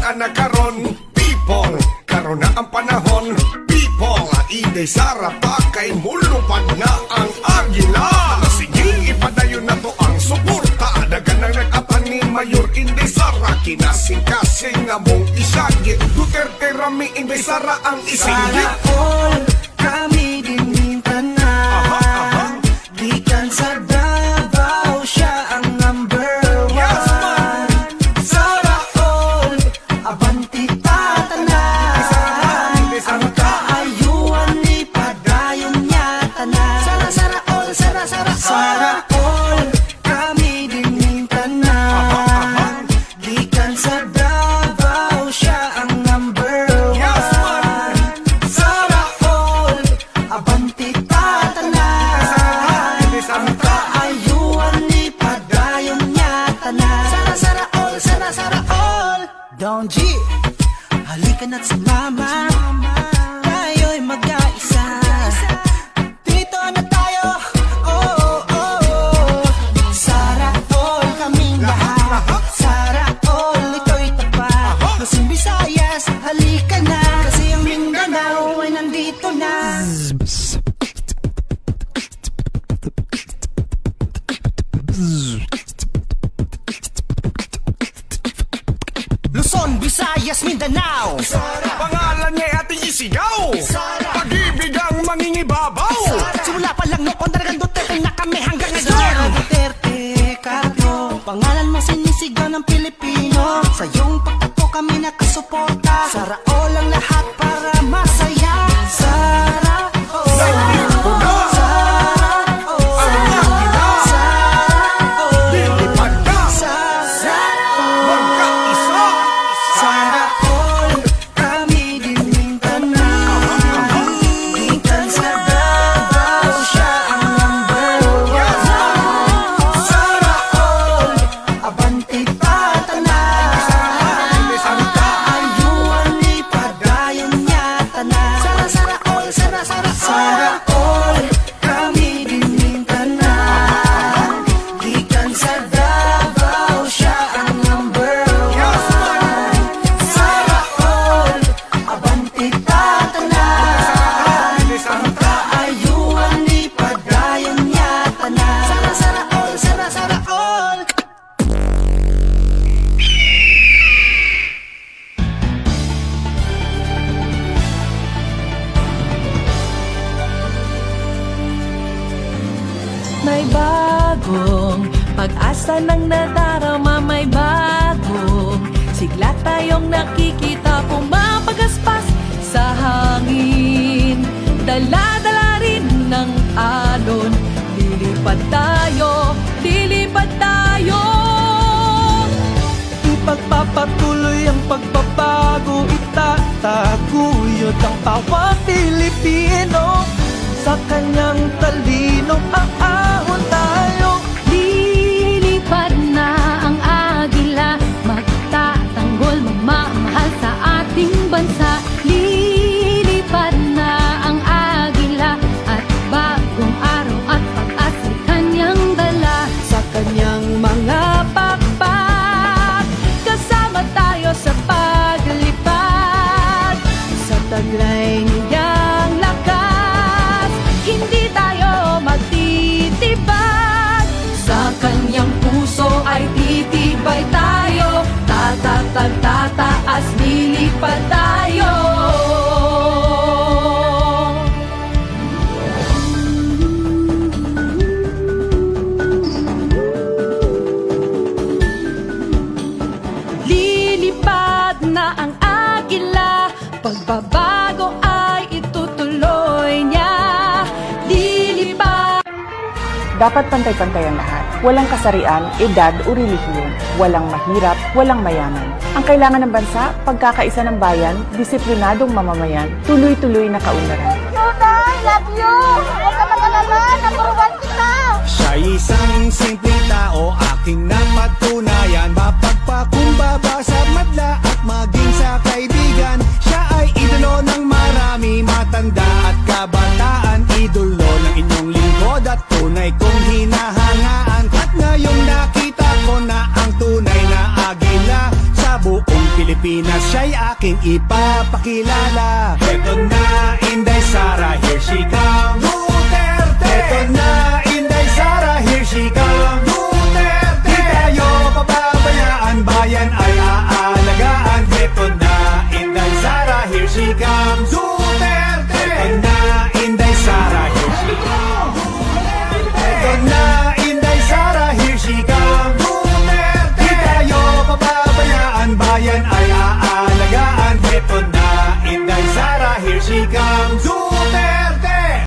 ka na karon. People, karon na ang panahon. People, Inday Sara pa kay mulupad na ang agila. Sige, ipadayon na to ang suporta. Dagan ang nag-apan ni Mayor Inday Sara. Kinasing-kasing nga mong isagit. Duterte Rami Inday Sara ang isinggit. Sara All, kami dinintan na. Gikan sa Davao, siya ang number one. Yes, man. Sara All, abanti tatanan. Ang kaayuan ni padayon niya tanan. Sara All, Sara All, kami dinintan na. Gikan sa Davao, siya ang number one. Yes, man. Sara All, abanti tatanan. Ang kaayuan ni padayon niya tanan. Sara All. Don G, halika na't sumama. Tayo'y mag-aisa. Dito na tayo. Oh, oh, oh. Sara All, kaming lahat. Sara All, ito'y tapat. Luzon, Visayas, halika na. Kasi ang Mindanao ay nandito na. Luzon, Visayas, Mindanao. Pangalan niya ating isigaw. Pag-ibig ang mangingibabaw. Simula pa lang noon talagang Duterte na kami hanggang ngayon. Sara Duterte, Carlo, pangalan mo sinisigaw ng Pilipino. Sa iyong pagtato kami nakasuporta. Sara All ang lahat para masaya. Sara All, Nandito na Sara All, ang agila. Sara All, Lilipad na Sara All. magkaisa. Sara All, kami dinintan na. Gikan sa Davao, siya ang number one. Sara All, abanti tatanan. Ang kaayuan ni padayon niya tanan. Sara All, kami dinintan na. Gikan sa Davao, siya ang number one. Sara All, abanti tatanan. Ang kaayuan ni padayon niya tanan. Sara All. May bagong pag-asa ng nadarama, may bagong sigla tayong nakikita, pumapagaspas sa hangin. Dala-dala rin ng alon, lilipad tayo, lilipad tayo. Ipagpapatuloy ang pagbabago, itataguyod ang bawat Pilipino. Sa kanyang talino, aahon tayo. Lilipad na ang agila, magtatanggol, magmamahal sa ating bansa. Lilipad na ang agila, at bagong araw at pag-asa'y kanyang dala. Sa kanyang mga pakpak, Kasama tayo sa paglipad, sa taglay niyang lakas, hindi tayo magtitibag. Sa kanyang puso ay titibay tayo, tataas, lilipad tayo. Lilipad na ang agila, pagbabago ay itutuloy niya. Lilipad. Dapat pantay-pantay ang lahat. Walang kasarian, edad o relihiyon. Walang mahirap, walang mayaman. Ang kailangan ng bansa, pagkakaisa ng bayan, disiplinadong mamamayan, tuloy-tuloy na kaunlaran. Tunay, love you! Huwag ka mag-alala, number one kita! Siya'y isang simpleng tao, aking napatunayan. Mapagpakumbaba sa madla at maging sa kaibigan. Siya ay idolo ng marami, matanda at kabataan. Idolo ng inyong lingkod at tunay kong hinahangaan. At ngayong nakita ko na ang tunay na agila sa buong Pilipinas aking ipapakilala. Eto na, Inday Sara, here she comes. Duterte! Eto na, Inday Sara, here she comes. Duterte! Di tayo pababayaan, bayan ay aalagaan. Eto na, Inday Sara, here she comes. Duterte! Eto na, Inday Sara, here she comes. Eto na, Inday Sara, here she comes. Duterte! Di tayo pababayaan, bayan ay aalagaan. Eto na, Inday Sara, here she comes. Duterte!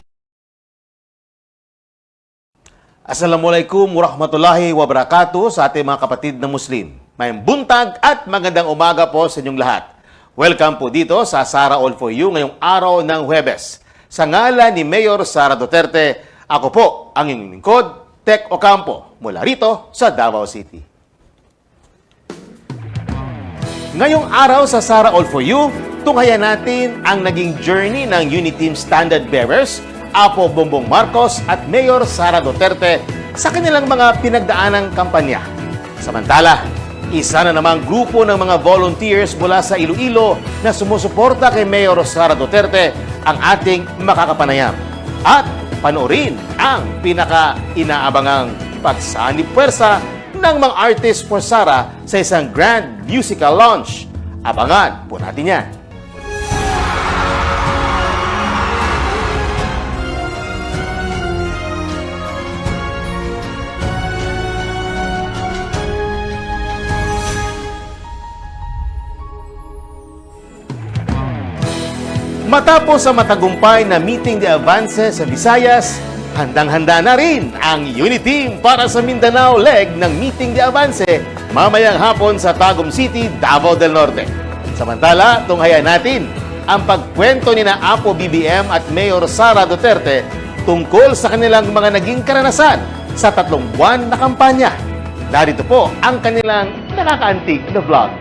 Assalamualaikum warahmatullahi wabarakatuh sa ating mga kapatid na Muslim. May buntag at magandang umaga po sa inyong lahat. Welcome po dito sa Sara All for You ngayong araw ng Huwebes. Sa ngalan ni Mayor Sara Duterte, ako po ang inyong lingkod, Tek Ocampo, mula rito sa Davao City. Ngayong araw sa Sara All for You, tunghayan natin ang naging journey ng Uniteam Standard Bearers, Apo Bongbong Marcos at Mayor Sara Duterte sa kanilang mga pinagdaanang kampanya. Samantala, isa na namang grupo ng mga volunteers mula sa Iloilo na sumusuporta kay Mayor Sara Duterte ang ating makakapanayam. At panoorin ang pinaka-inaabangang pagsanib puwersa ng mga artists for Sara sa isang grand musical launch. Abangan po natin yan. Matapos ang matagumpay na meeting de avance sa Visayas, handang-handa na rin ang Uniteam para sa Mindanao leg ng meeting de avance mamayang hapon sa Tagum City, Davao del Norte. Samantala, tunghayan natin ang pagkwento ni na Apo BBM at Mayor Sara Duterte tungkol sa kanilang mga naging karanasan sa 3 buwan na kampanya. Narito po ang kanilang nakakaantig na vlog.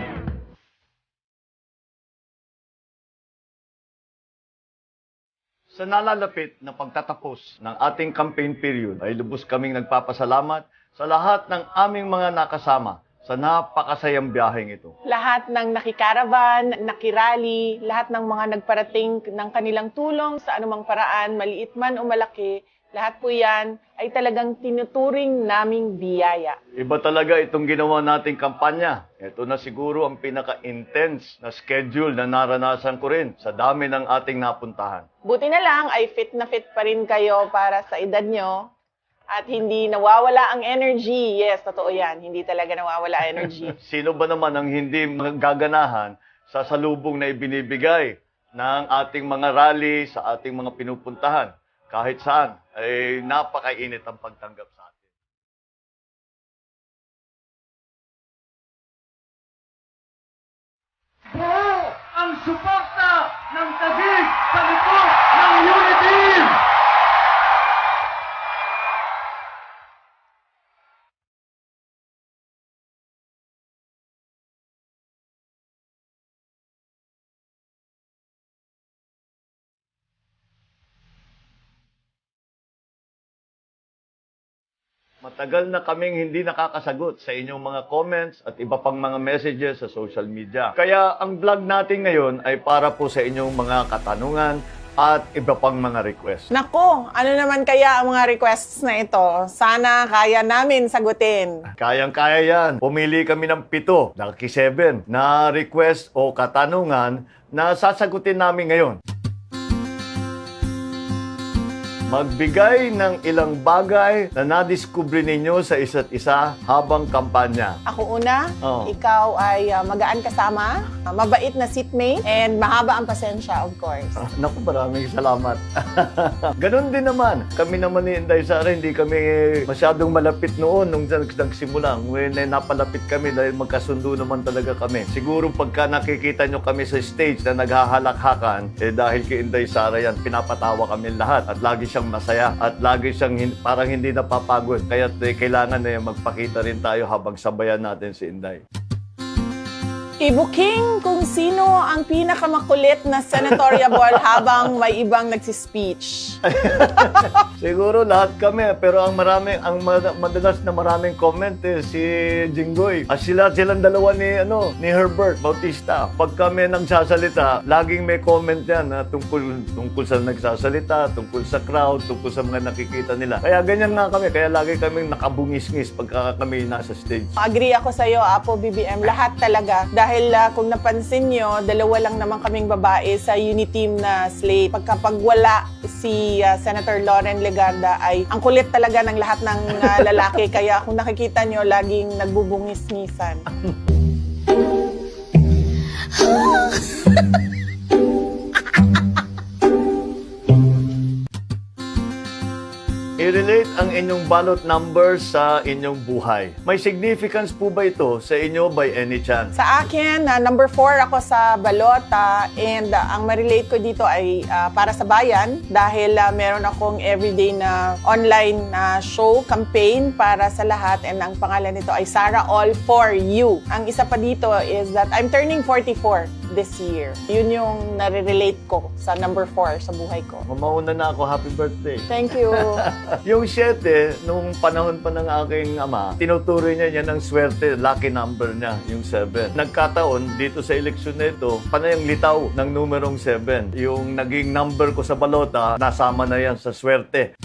Sa nalalapit na pagtatapos ng ating campaign period ay lubos kaming nagpapasalamat sa lahat ng aming mga nakasama sa napakasayang biyaheng ito. Lahat ng nakikaravan, nakirally, lahat ng mga nagparating ng kanilang tulong sa anumang paraan, maliit man o malaki, lahat po yan ay talagang tinuturing naming biyaya. Iba talaga itong ginawa nating kampanya. Ito na siguro ang pinaka-intense na schedule na naranasan ko rin sa dami ng ating napuntahan. Buti na lang ay fit na fit pa rin kayo para sa edad nyo at hindi nawawala ang energy. Yes, totoo yan. Hindi talaga nawawala energy. Sino ba naman ang hindi magaganahan sa salubong na ibinibigay ng ating mga rally sa ating mga pinupuntahan? Kahit saan, ay napakainit ang pagtanggap sa atin. Buo ang suporta ng Taguig sa likod ng Uniteam! Matagal na kaming hindi nakakasagot sa inyong mga comments at iba pang mga messages sa social media. Kaya ang vlog natin ngayon ay para po sa inyong mga katanungan at iba pang mga requests. Nako, ano naman kaya ang mga requests na ito? Sana kaya namin sagutin. Kayang-kaya yan. Pumili kami ng 7, nakaki 7, na request o katanungan na sasagutin namin ngayon. Magbigay ng ilang bagay na nadiskubre ninyo sa isa't isa habang kampanya. Ako una, Oo. ikaw ay magaan kasama, mabait na seatmate, and mahaba ang pasensya, of course. Naku, maraming salamat. Ganon din naman. Kami naman ni Inday Sara, hindi kami masyadong malapit noon nung nagsimula. When napalapit kami dahil magkasundo naman talaga kami. Siguro pagka nakikita nyo kami sa stage na naghahalakhakan, dahil kay Inday Sara yan, pinapatawa kami lahat at lagi siyang masaya at lagi siyang parang hindi napapagod. Kaya kailangan magpakita rin tayo habang sabayan natin si Inday. Ibuking kung sino ang pinakamakulit na senatoriable habang may ibang nagsispeech. Siguro lahat kami, pero ang madalas na maraming comment si Jinggoy. Silang dalawa ni Herbert Bautista. Pag kami nagsasalita, laging may comment yan tungkol sa nagsasalita, tungkol sa crowd, tungkol sa mga nakikita nila. Kaya ganyan nga kami, kaya lagi kami nakabungis-ngis pagka kami nasa stage. Agree ako sa iyo, Apo BBM, lahat talaga. Dahil kung napansin nyo, dalawa lang naman kaming babae sa uniteam na slate. Pagkapag wala si Senator Lauren Legarda ay ang kulit talaga ng lahat ng lalaki. Kaya kung nakikita nyo, laging nagbubungis-ngisan. I-relate ang inyong ballot number sa inyong buhay. May significance po ba ito sa inyo by any chance? Sa akin, number 4 ako sa balota and ang ma-relate ko dito ay para sa bayan dahil meron akong everyday na online show, campaign para sa lahat and ang pangalan nito ay Sara All for You. Ang isa pa dito is that I'm turning 44 this year. Yun yung nare-relate ko sa number 4 sa buhay ko. Mamauna na ako, happy birthday. Thank you. Yung 7, nung panahon pa ng aking ama, tinutuloy niya yan ng swerte, lucky number niya, yung 7. Nagkataon, dito sa eleksyon na ito, panayang litaw ng numerong 7. Yung naging number ko sa balota, nasama na yan sa swerte.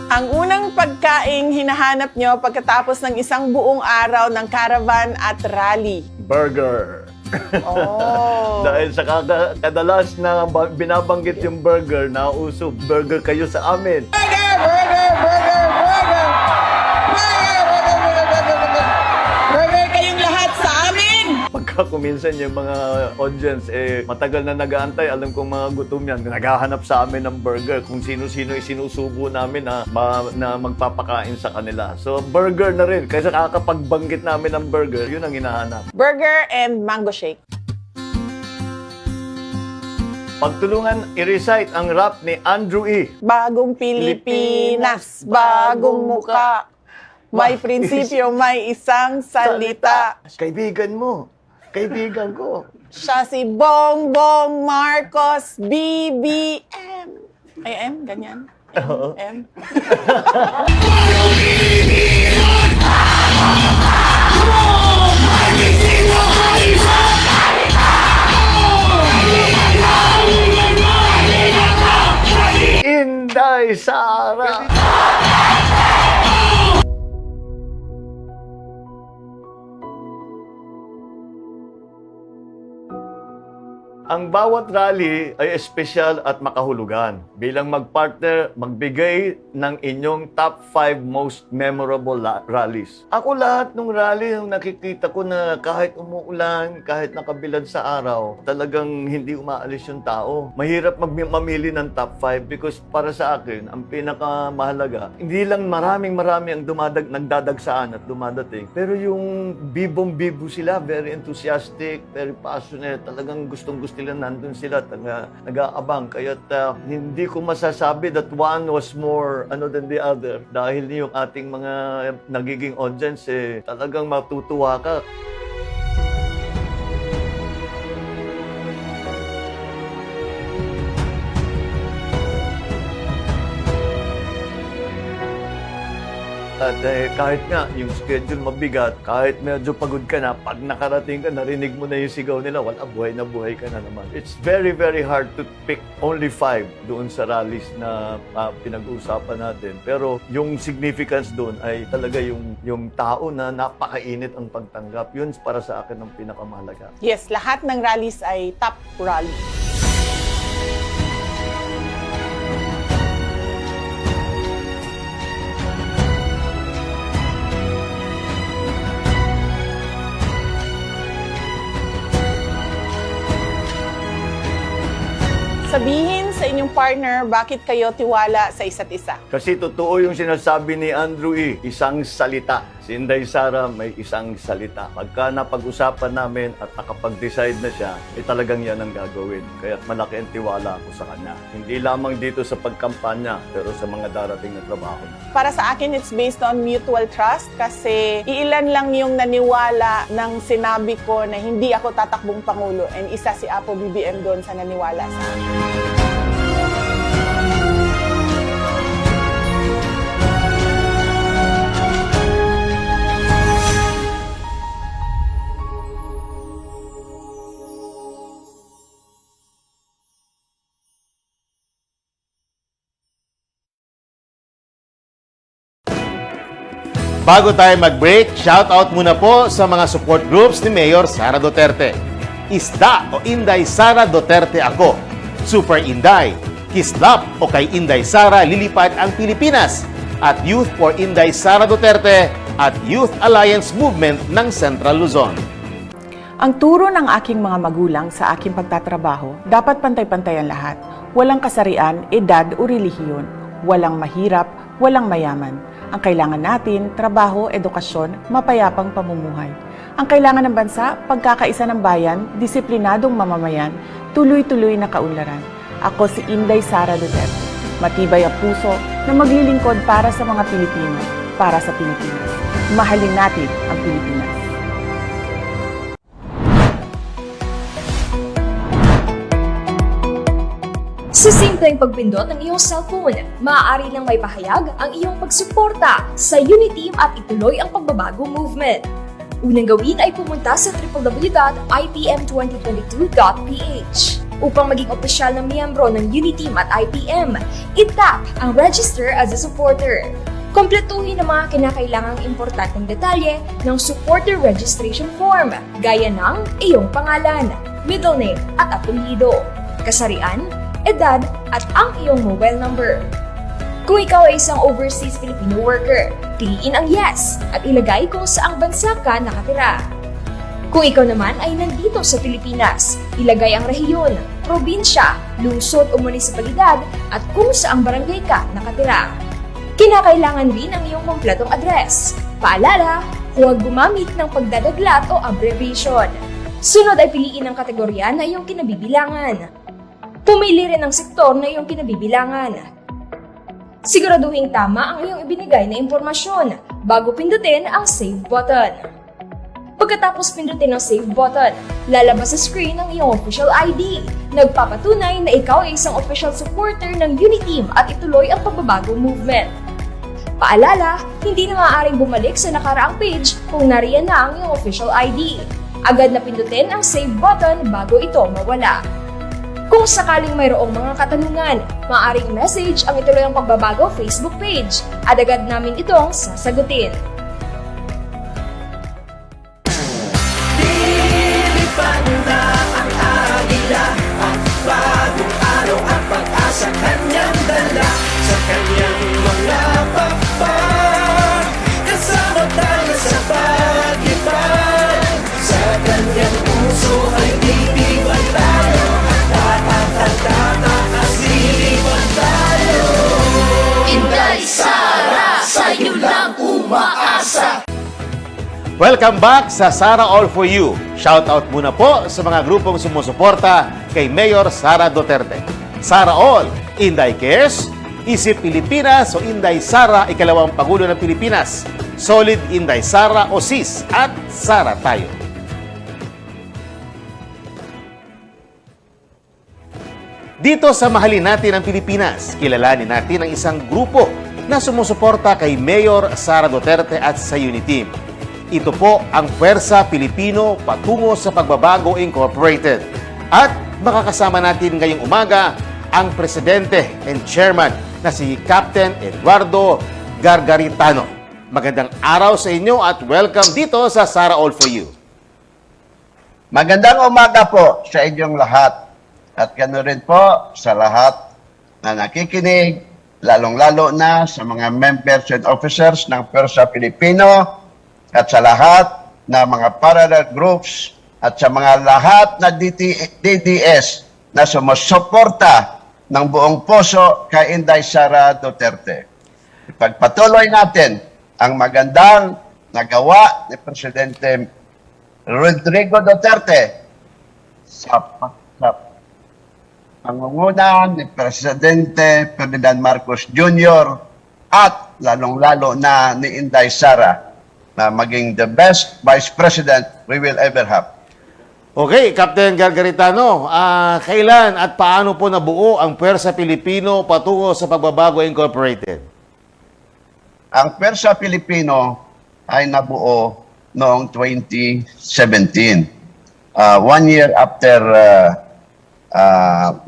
Ang unang pagkaing hinahanap nyo pagkatapos ng isang buong araw ng caravan at rally. Burger. Oh. Dahil sa kadalas na binabanggit yung burger, nauso, burger kayo sa amin. Burger kayong lahat sa amin! Pagka kuminsan yung mga audience, matagal na nag-aantay, alam kong mga gutom yan, naghahanap sa amin ng burger, kung sino-sino isinusubo namin na magpapakain sa kanila. So, burger na rin. Kaysa kakapagbanggit namin ng burger, yun ang hinahanap. Burger and mango shake. Pagtulungan, i-recite ang rap ni Andrew E. Bagong Pilipinas, bagong muka. May prinsipyo, may isang salita. Kaibigan mo. Kaibigan ko. Siya si Bongbong Marcos, BBM. Ay, M, ganyan. M. Inday Sara! Ang bawat rally ay espesyal at makahulugan. Bilang magpartner, magbigay ng inyong top 5 most memorable rallies. Ako lahat ng rally, nung nakikita ko na kahit umuulan, kahit nakabilad sa araw, talagang hindi umaalis yung tao. Mahirap mamili ng top 5 because para sa akin, ang pinakamahalaga, hindi lang marami ang nagdadagsaan at dumadating, pero yung bibong-bibo sila, very enthusiastic, very passionate, talagang gustong-gusto nila, nandun sila, nag-aabang. Kaya hindi ko masasabi that one was more than the other. Dahil yung ating mga nagiging audience, talagang matutuwa ka. At kahit nga yung schedule mabigat, kahit medyo pagod ka na, pag nakarating ka, narinig mo na yung sigaw nila, wala, buhay na buhay ka na naman. It's very, very hard to pick only 5 doon sa rallies na pinag-uusapan natin. Pero yung significance doon ay talaga yung tao na napakainit ang pagtanggap. Yun para sa akin ang pinakamahalaga. Yes, lahat ng rallies ay top rally. Sabihin sa sa inyong partner, bakit kayo tiwala sa isa't isa? Kasi totoo yung sinasabi ni Andrew isang salita. Si Inday Sara may isang salita. Pagka napag-usapan namin at nakapag-decide na siya, talagang yan ang gagawin. Kaya malaki ang tiwala ko sa kanya. Hindi lamang dito sa pagkampanya, pero sa mga darating na trabaho. Para sa akin, it's based on mutual trust kasi iilan lang yung naniwala ng sinabi ko na hindi ako tatakbong Pangulo and isa si Apo BBM doon sa naniwala sa akin. Bago tayo mag-break, shoutout muna po sa mga support groups ni Mayor Sara Duterte. Isda o Inday Sara Duterte ako. Super Inday. Kislap o kay Inday Sara lilipad ang Pilipinas. At Youth for Inday Sara Duterte at Youth Alliance Movement ng Central Luzon. Ang turo ng aking mga magulang sa aking pagtatrabaho, dapat pantay-pantay ang lahat. Walang kasarian, edad o relihiyon. Walang mahirap, walang mayaman. Ang kailangan natin, trabaho, edukasyon, mapayapang pamumuhay. Ang kailangan ng bansa, pagkakaisa ng bayan, disiplinadong mamamayan, tuloy-tuloy na kaunlaran. Ako si Inday Sara Duterte. Matibay ang puso na maglilingkod para sa mga Pilipino, para sa Pilipinas. Mahalin natin ang Pilipinas. Sa simpleng pagpindot ng iyong cellphone, maaari lang may pahayag ang iyong pagsuporta sa Uniteam at ituloy ang pagbabago movement. Unang gawin ay pumunta sa www.ipm2022.ph. Upang maging opisyal na miyembro ng Uniteam at IPM, itap ang Register as a Supporter. Kompletuhin ang mga kinakailangang importanteng detalye ng supporter registration form, gaya ng iyong pangalan, middle name at apelyido, kasarian, edad, at ang iyong mobile number. Kung ikaw ay isang overseas Filipino worker, piliin ang yes at ilagay kung saang bansa ka nakatira. Kung ikaw naman ay nandito sa Pilipinas, ilagay ang rehiyon, probinsya, lungsod o munisipalidad at kung saang barangay ka nakatira. Kinakailangan din ang iyong kompletong address. Paalala, huwag gumamit ng pagdadaglat o abbreviation. Sunod ay piliin ang kategorya na iyong kinabibilangan. Pumili rin ng sektor na iyong kinabibilangan. Siguraduhin tama ang iyong ibinigay na impormasyon bago pindutin ang Save button. Pagkatapos pindutin ang Save button, lalabas sa screen ang iyong official ID. Nagpapatunay na ikaw ay isang official supporter ng Uniteam at ituloy ang pagbabago movement. Paalala, hindi na maaaring bumalik sa nakaraang page kung nariyan na ang iyong official ID. Agad na pindutin ang Save button bago ito mawala. Kung sakaling mayroong mga katanungan, maaaring message ang ituloy ang pagbabago Facebook page at agad namin itong sasagutin. Lilipad na ang agila at bagong araw at pag-asa kanyang dala sa kanyang mga pakpak. Kasama tayo sa pag-ibig, sa kanyang puso ay titibay tayo. Inday Sara, sa'yo lang umaasa. Welcome back sa Sara All for You. Shoutout muna po sa mga grupong sumusuporta kay Mayor Sara Duterte. Sara All, Inday Cares, Isip Pilipinas o Inday Sara, ikalawang Pangulo ng Pilipinas, Solid Inday Sara o SIS at Sara Tayo. Dito sa Mahalin Natin ang Pilipinas, kilalanin natin ang isang grupo na sumusuporta kay Mayor Sara Duterte at sa Uniteam. Ito po ang Pwersa Pilipino Patungo sa Pagbabago Incorporated. At makakasama natin ngayong umaga ang Presidente and Chairman na si Captain Eduardo Gargaritano. Magandang araw sa inyo at welcome dito sa Sara All for You. Magandang umaga po sa inyong lahat. At gano'n rin po sa lahat na nakikinig, lalong-lalo na sa mga members and officers ng Pwersa Pilipino at sa lahat na mga parallel groups at sa mga lahat na DDS na sumusuporta ng buong puso kay Inday Sara Duterte. Ipagpatuloy natin ang magandang nagawa ni Presidente Rodrigo Duterte sa pangunguna ni Presidente Ferdinand Marcos Jr. at lalong-lalo na ni Inday Sara na maging the best Vice President we will ever have. Okay, Captain Gargaritano, kailan at paano po nabuo ang Pwersa Pilipino patungo sa Pagbabago Incorporated? Ang Pwersa Pilipino ay nabuo noong 2017. 1 year after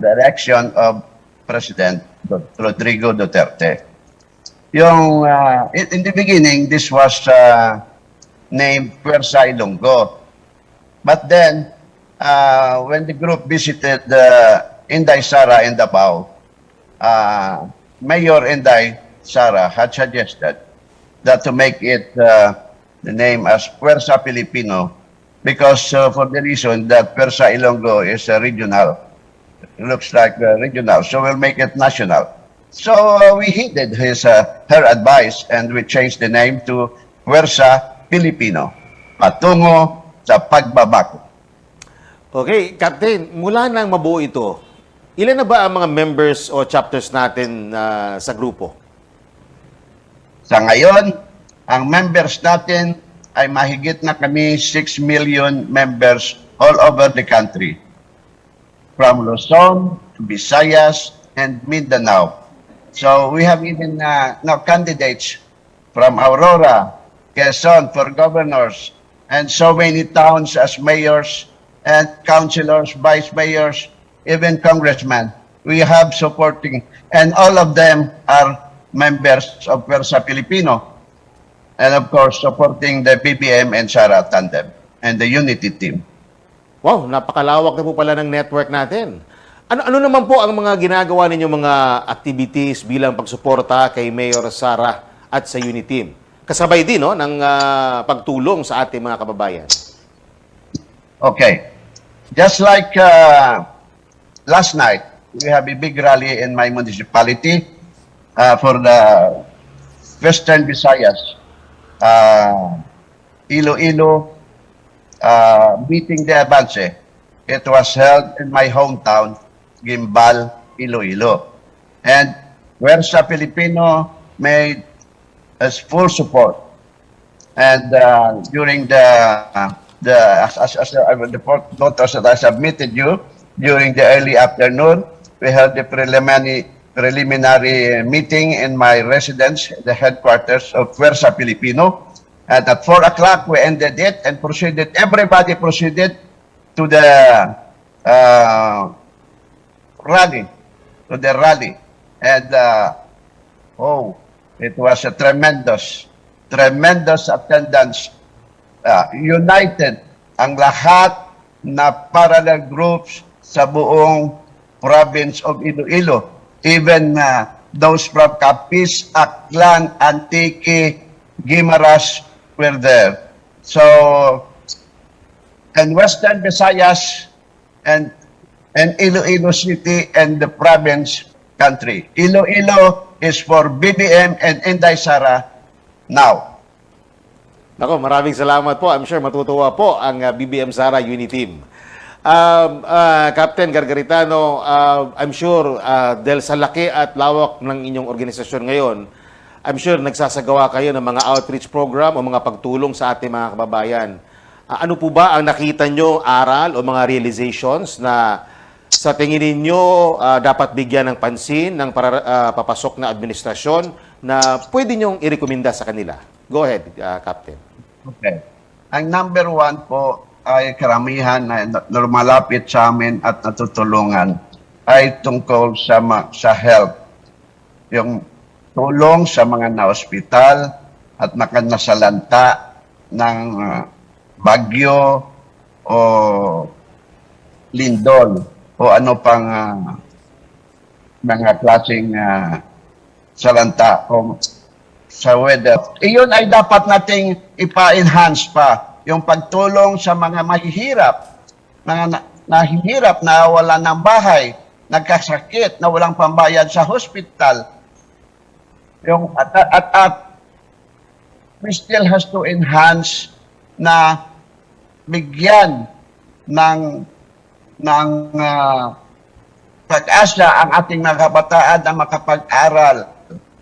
the election of President Rodrigo Duterte. In the beginning, this was named Pwersa Ilonggo. But then, when the group visited Inday Sara in Davao, Mayor Inday Sara had suggested that to make it the name as Pwersa Filipino because for the reason that Pwersa Ilonggo is regional. It looks like regional, so we'll make it national. So we heeded her advice and we changed the name to Pwersa Filipino, patungo sa pagbabago. Okay, Captain, mula nang mabuo ito, ilan na ba ang mga members o chapters natin sa grupo? Sa ngayon, ang members natin ay mahigit na kami 6 million members all over the country. From Luzon to Visayas and Mindanao. So we have even now candidates from Aurora, Quezon for governors, and so many towns as mayors and councilors, vice mayors, even congressmen. We have supporting, and all of them are members of Pwersa Filipino. And of course, supporting the BBM and Sara Tandem and the Unity Team. Wow, napakalawak na po pala ng network natin. Ano naman po ang mga ginagawa ninyo mga activities bilang pagsuporta kay Mayor Sara at sa Unity Team? Kasabay din no, ng pagtulong sa ating mga kababayan. Okay. Just like last night, we have a big rally in my municipality for the Western Visayas, Iloilo, meeting the Avance. It was held in my hometown, Gimbal, Iloilo. And Pwersa Filipino made us full support. And during the photos that I submitted you, during the early afternoon, we held the preliminary meeting in my residence, the headquarters of Pwersa Filipino. And at 4 o'clock, we ended it and proceeded, everybody proceeded to the rally. And, it was a tremendous attendance. United ang lahat na parallel groups sa buong province of Iloilo. Even those from Capiz, Aklan, Antique, Guimaras were there. So, and Western Visayas and Iloilo City and the province country. Iloilo is for BBM and Inday Sara now. Nako, maraming salamat po. I'm sure matutuwa po ang BBM Sara Unity Team. Captain Gargaritano, I'm sure dahil sa laki at lawak ng inyong organisasyon ngayon, I'm sure nagsasagawa kayo ng mga outreach program o mga pagtulong sa ating mga kababayan. Ano po ba ang nakita nyo aral o mga realizations na sa tingin ninyo dapat bigyan ng pansin ng papasok na administrasyon na pwede nyong irekomenda sa kanila? Go ahead, Captain. Okay. Ang number 1 po ay karamihan na lumalapit sa amin at natutulungan ay tungkol sa health. Yung tulong sa mga na-hospital at nakanasalanta ng bagyo o lindol o ano pang mga klaseng salanta o sa weather. Iyon ay dapat nating ipa-enhance pa. Yung pagtulong sa mga mahihirap, mga nahihirap na wala ng bahay, nagkasakit na walang pambayad sa hospital, at we still has to enhance na bigyan ng pag-asa ang ating mga kabataan na makapag-aral.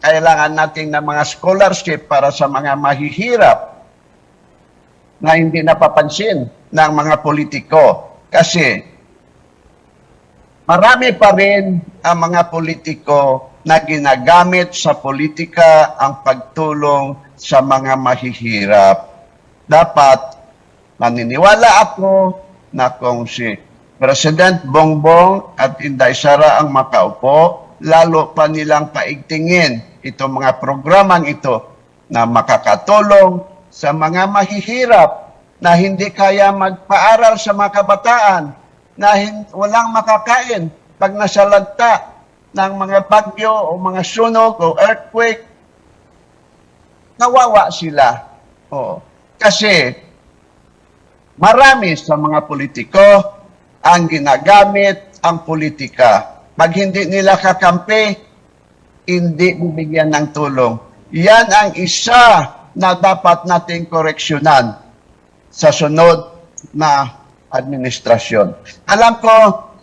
Kailangan natin ng mga scholarship para sa mga mahihirap na hindi napapansin ng mga politiko. Kasi marami pa rin ang mga politiko na ginagamit sa politika ang pagtulong sa mga mahihirap. Dapat maniniwala ako na kung si President Bongbong at Inday Sara ang makaupo, lalo pa nilang paigtingin itong mga programang ito na makakatulong sa mga mahihirap na hindi kaya magpaaral sa mga kabataan, na walang makakain pag nasalagta ng mga bagyo o mga sunog o earthquake. Nawawa sila. Kasi marami sa mga politiko ang ginagamit ang politika. Pag hindi nila kakampi, hindi bibigyan ng tulong. Yan ang isa na dapat nating koreksyonan sa sunod na administrasyon. Alam ko,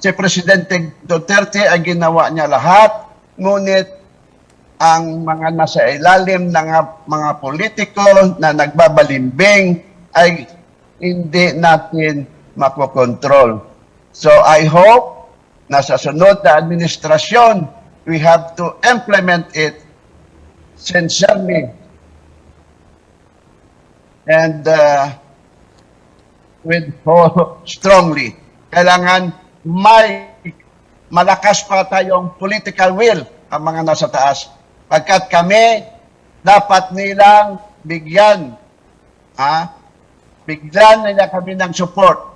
si Presidente Duterte ay ginawa niya lahat, ngunit ang mga nasa ilalim ng mga politiko na nagbabalimbing ay hindi natin makokontrol. So I hope na sa sunod na administrasyon, we have to implement it sincerely and strongly. Kailangan may malakas pa tayong political will ang mga nasa taas. Pagkat kami, dapat nilang bigyan nila kami ng support.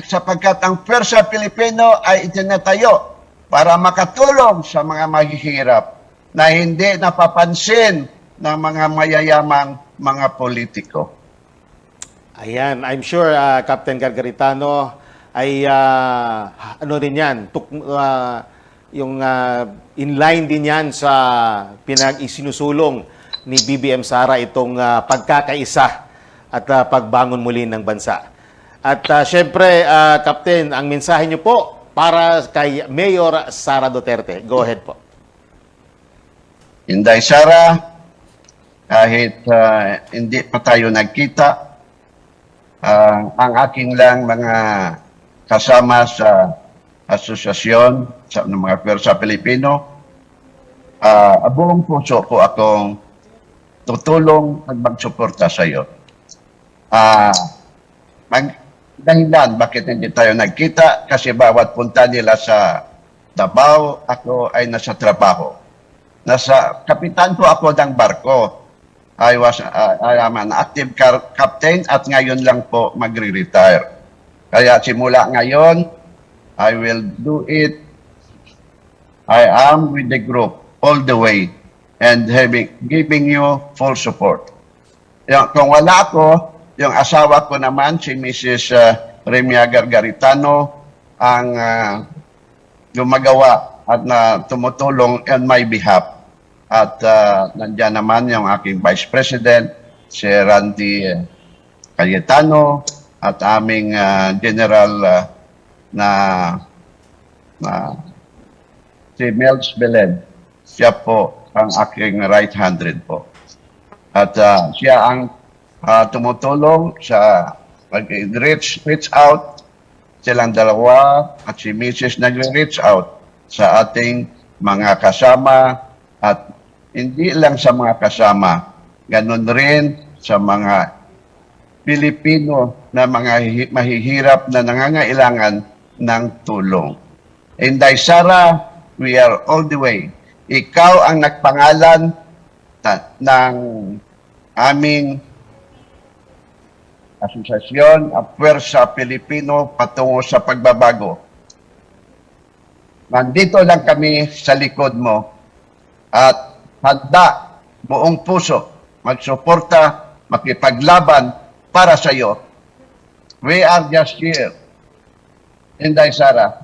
Sapagkat ang Pwersa Pilipino ay itinatayo para makatulong sa mga mahihirap na hindi napapansin ng mga mayayamang mga politiko. Ayan, I'm sure Captain Gargaritano ay ano din yan, yung inline din yan sa pinag-isinusulong ni BBM Sara itong pagkakaisa at pagbangon muli ng bansa. At syempre, Captain, ang mensahe niyo po para kay Mayor Sara Duterte. Go ahead po. Inday Sara, kahit hindi pa tayo nagkita, ang aking lang mga kasama sa asosasyon ng mga Pwersa Pilipino, buong puso po akong tutulong at magsuporta sa iyo. Dahilan bakit hindi tayo nagkita, kasi bawat punta nila sa Davao, ako ay nasa trabaho. Kapitan po ako ng barko. I am an active captain at ngayon lang po magre-retire. Kaya simula ngayon, I will do it. I am with the group all the way and giving you full support. Kung wala ako, yung asawa ko naman, si Mrs. Remia Gargaritano, ang gumagawa at tumutulong on my behalf. At nandiyan naman yung aking Vice President, si Randy Cayetano, at aming General si Melch Belen. Siya po ang aking right-handed po. At siya ang tumutulong sa reach out, silang dalawa at si Mrs. nagre-reach out sa ating mga kasama at hindi lang sa mga kasama, ganun rin sa mga Pilipino na mga mahihirap na nangangailangan ng tulong. Inday Sara, we are all the way. Ikaw ang nagpangalan ng aming asosasyon at Pwersa Pilipino patungo sa pagbabago. Nandito lang kami sa likod mo at handa buong puso magsuporta, makipaglaban para sa iyo. We are just here. Inday Sara.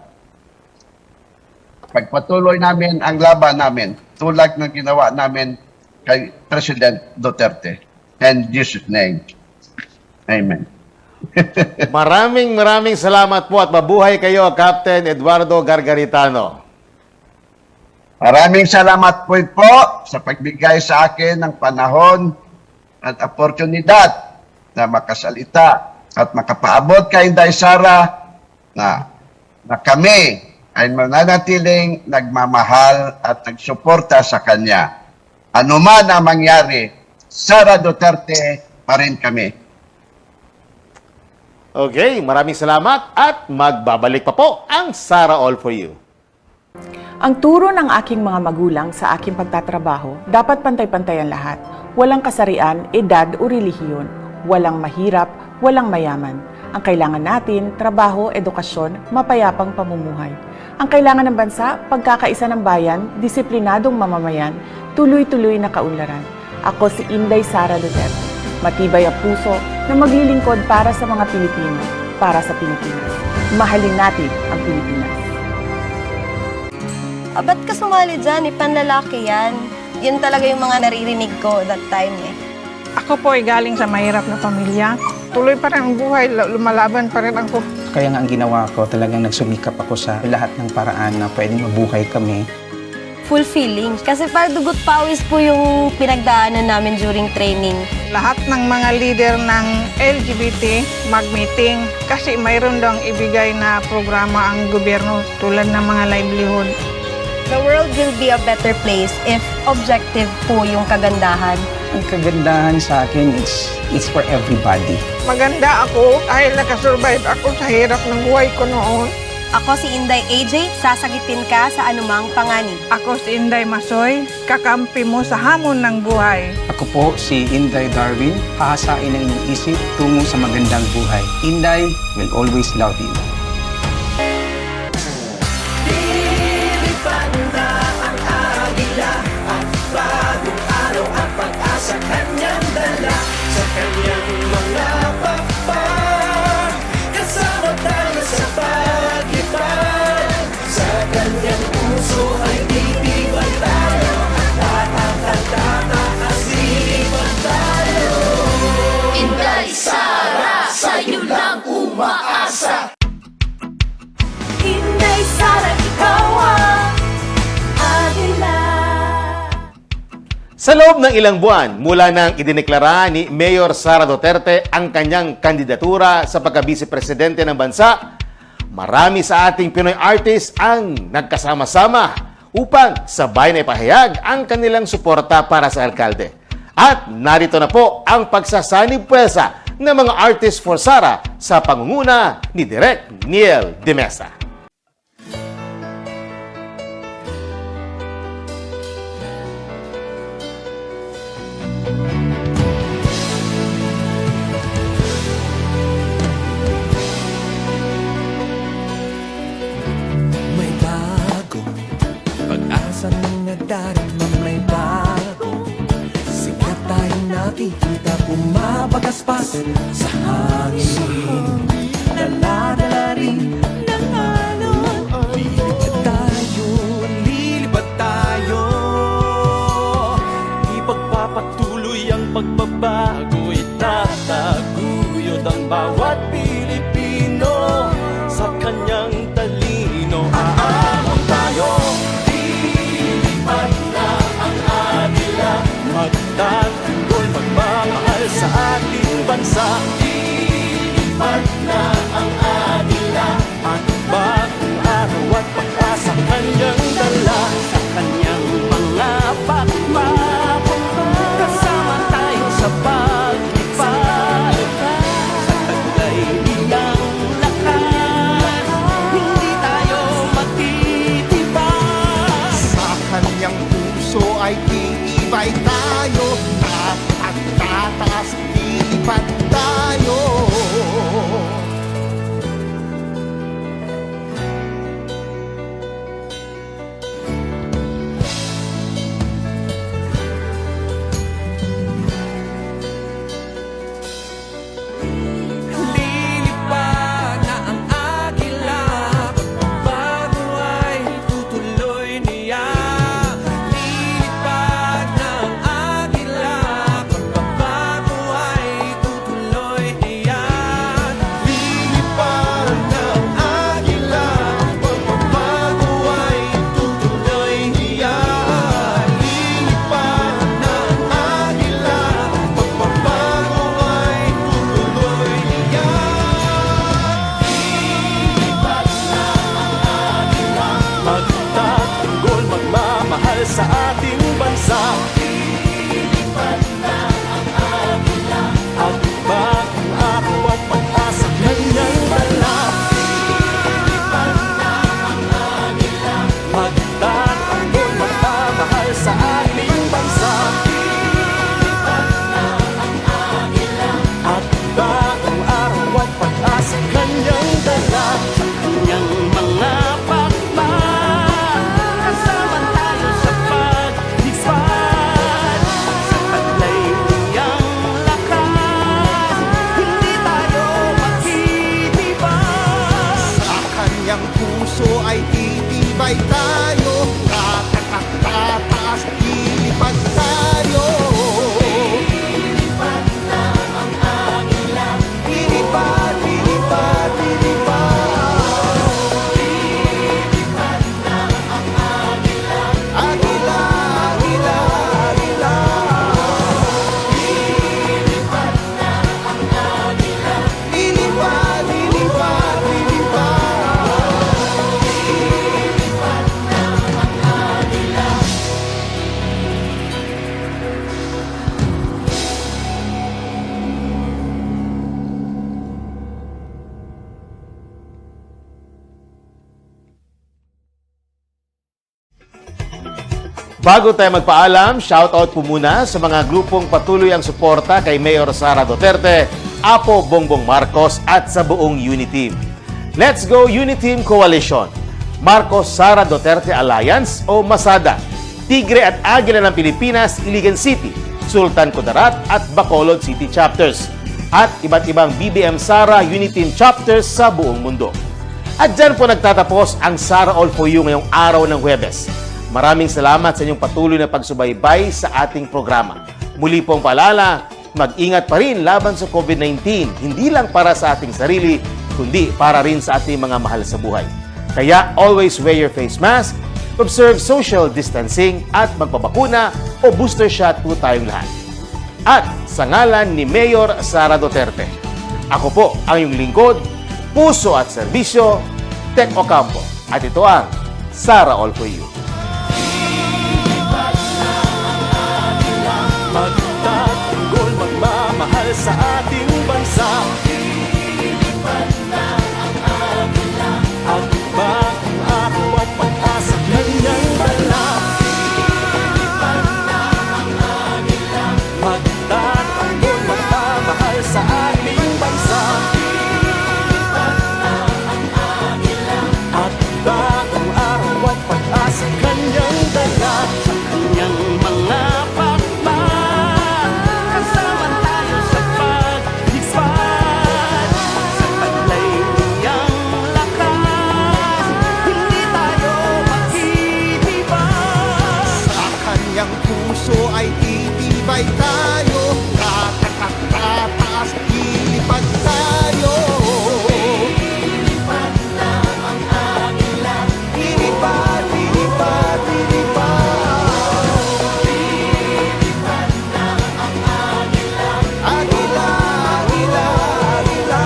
pagpatuloy namin ang laban namin tulad ng ginawa namin kay President Duterte. In Jesus' name. Amen. Maraming salamat po at mabuhay kayo, Captain Eduardo Gargaritano. Maraming salamat po sa pagbigay sa akin ng panahon at oportunidad na makasalita at makapaabot kay Inday Sara na kami ay mananatiling nagmamahal at nagsuporta sa kanya. Ano man ang mangyari, Sara Duterte pa rin kami. Okay, maraming salamat at magbabalik pa po ang Sara All for You. Ang turo ng aking mga magulang sa aking pagtatrabaho, dapat pantay-pantay ang lahat. Walang kasarian, edad o relihiyon. Walang mahirap, walang mayaman. Ang kailangan natin, trabaho, edukasyon, mapayapang pamumuhay. Ang kailangan ng bansa, pagkakaisa ng bayan, disiplinadong mamamayan, tuloy-tuloy na kaunlaran. Ako si Inday Sara Duterte. Matibay ang puso na maglilingkod para sa mga Pilipino, para sa Pilipinas. Mahalin natin ang Pilipinas. Ba't ka sumali dyan? Panlalaki yan. Yan talaga yung mga naririnig ko that time eh. Ako po ay galing sa mahirap na pamilya. Tuloy pa rin ang buhay, lumalaban pa rin ako. Kaya nga ang ginawa ko, talagang nagsumikap ako sa lahat ng paraan na pwedeng mabuhay kami. Fulfilling. Kasi parang dugot pawis po yung pinagdaanan namin during training. Lahat ng mga leader ng LGBT mag-meeting kasi mayroon daw ibigay na programa ang gobyerno tulad ng mga livelihood. The world will be a better place if objective po yung kagandahan. Ang kagandahan sa akin, it's for everybody. Maganda ako dahil nakasurvive ako sa hirap ng buhay ko noon. Ako si Inday AJ, sasagitin ka sa anumang panganib. Ako si Inday Masoy, kakampi mo sa hamon ng buhay. Ako po si Inday Darwin, hahasain ang inyong isip tungo sa magandang buhay. Inday will always love you. Inday Sara, sa'yo lang umaasa. Inday Sara, ikaw ang agila. Sa loob ng ilang buwan, mula nang idineklara ni Mayor Sara Duterte ang kanyang kandidatura sa pagka-vice-presidente ng bansa, marami sa ating Pinoy artists ang nagkasama-sama upang sabay na ipahayag ang kanilang suporta para sa alkalde. At narito na po ang pagsasanib pwersa ng mga artists for Sara sa pangunguna ni Direk Niel de Mesa. May bagong pag-asa ng nadarama, may bagong sikat tayong nakikita bumabagaspas sa hangin. Dala-dala rin ng alon. Lilipad tayo. Ipagpapatuloy ang pagbabago, itataguyod ang bawat Pilipino sa kanyang talino. Aamon tayo, lilipad na ang agila, magtatanggol, magmamahal sa ating bansa. Lilipad na ang agila, at bagong araw at pag-asa kanyang dala. Sa kanyang mga pakpak, kasama tayo sa paglipad. Sa taglay niyang lakad, hindi tayo matitibas. Sa kanyang puso ay titibay tayo, at tataas lilipad tayo. Bago tayo magpaalam, shoutout po muna sa mga grupong patuloy ang suporta kay Mayor Sara Duterte, Apo Bongbong Marcos at sa buong Uniteam. Let's Go Uniteam Coalition, Marcos-Sara Duterte Alliance o MASADA, Tigre at Agila ng Pilipinas, Iligan City, Sultan Kudarat at Bacolod City chapters, at iba't ibang BBM Sara Uniteam chapters sa buong mundo. At dyan po nagtatapos ang Sara All for You ngayong araw ng Huwebes. Maraming salamat sa inyong patuloy na pagsubaybay sa ating programa. Muli pong paalala, mag-ingat pa rin laban sa COVID-19, hindi lang para sa ating sarili, kundi para rin sa ating mga mahal sa buhay. Kaya always wear your face mask, observe social distancing at magpabakuna o booster shot po tayong lahat. At sa ngalan ni Mayor Sara Duterte, ako po ang iyong lingkod, puso at serbisyo, Tek Ocampo. At ito ang Sara All for You. Magtatanggol, magmamahal sa ating bansa. At bagong araw at pag-asa kanyang dala. Magtatanggol, magmamahal sa ating bansa. At bagong araw at pag-asa kanyang dala. Sa kanyang mga pagmamahal, kasama tayo sa paglipad. Sa taglay niyang lakas, hindi tayo mag-iiwas. Sa kanyang puso ay titibay tayo, tataas, ilipad tayo. Ilipad na ang agila, ilipad, ilipad, ilipad. Ilipad na ang agila, agila, agila, agila.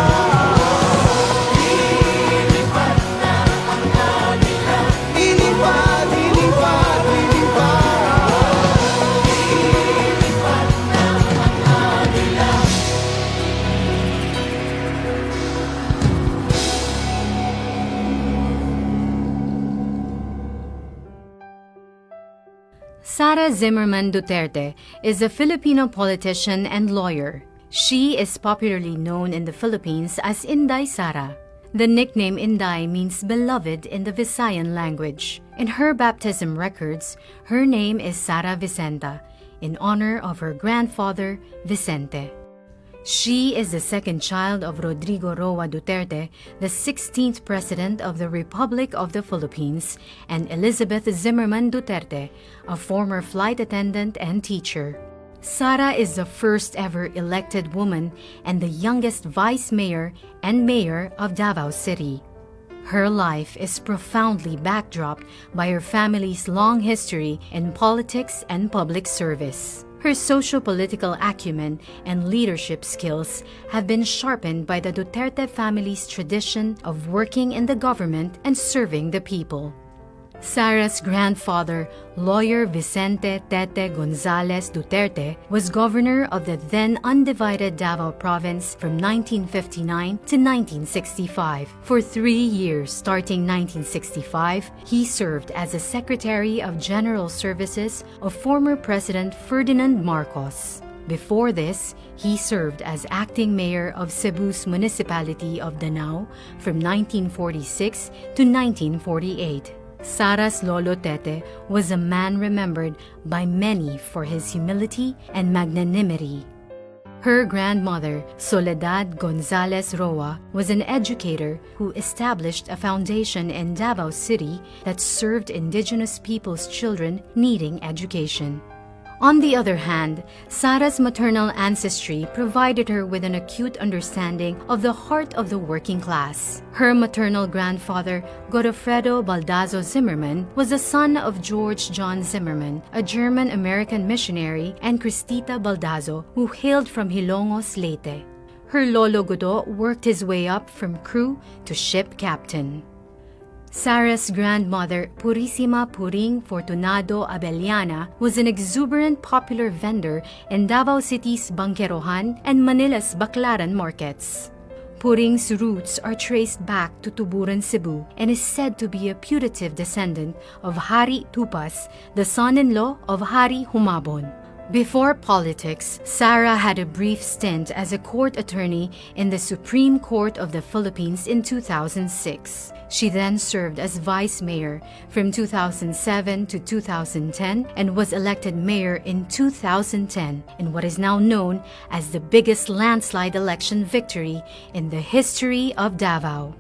Ilipad na ang agila, ilipad, ilipad, ilipad. Ilipad na ang agila. Sara Zimmerman Duterte is a Filipino politician and lawyer. She is popularly known in the Philippines as Inday Sara. The nickname Inday means beloved in the Visayan language. In her baptism records, her name is Sara Vicenta, in honor of her grandfather, Vicente. She is the second child of Rodrigo Roa Duterte, the 16th President of the Republic of the Philippines, and Elizabeth Zimmerman Duterte, a former flight attendant and teacher. Sara is the first ever elected woman and the youngest vice mayor and mayor of Davao City. Her life is profoundly backdropped by her family's long history in politics and public service. Her socio-political acumen and leadership skills have been sharpened by the Duterte family's tradition of working in the government and serving the people. Sara's grandfather, lawyer Vicente Tete Gonzales Duterte, was governor of the then undivided Davao Province from 1959 to 1965. For 3 years, starting 1965, he served as a Secretary of General Services of former President Ferdinand Marcos. Before this, he served as acting mayor of Cebu's municipality of Danao from 1946 to 1948. Sara's Lolo Tete was a man remembered by many for his humility and magnanimity. Her grandmother, Soledad Gonzales Roa, was an educator who established a foundation in Davao City that served indigenous people's children needing education. On the other hand, Sara's maternal ancestry provided her with an acute understanding of the heart of the working class. Her maternal grandfather, Godofredo Baldazo Zimmerman, was the son of George John Zimmerman, a German-American missionary, and Cristita Baldazo, who hailed from Hilongos, Leyte. Her Lolo Godo worked his way up from crew to ship captain. Sara's grandmother, Purissima Puring Fortunado Abellana, was an exuberant popular vendor in Davao City's Bangkerohan and Manila's Baclaran markets. Puring's roots are traced back to Tuburan, Cebu, and is said to be a putative descendant of Hari Tupas, the son-in-law of Hari Humabon. Before politics, Sara had a brief stint as a court attorney in the Supreme Court of the Philippines in 2006. She then served as vice mayor from 2007 to 2010 and was elected mayor in 2010 in what is now known as the biggest landslide election victory in the history of Davao.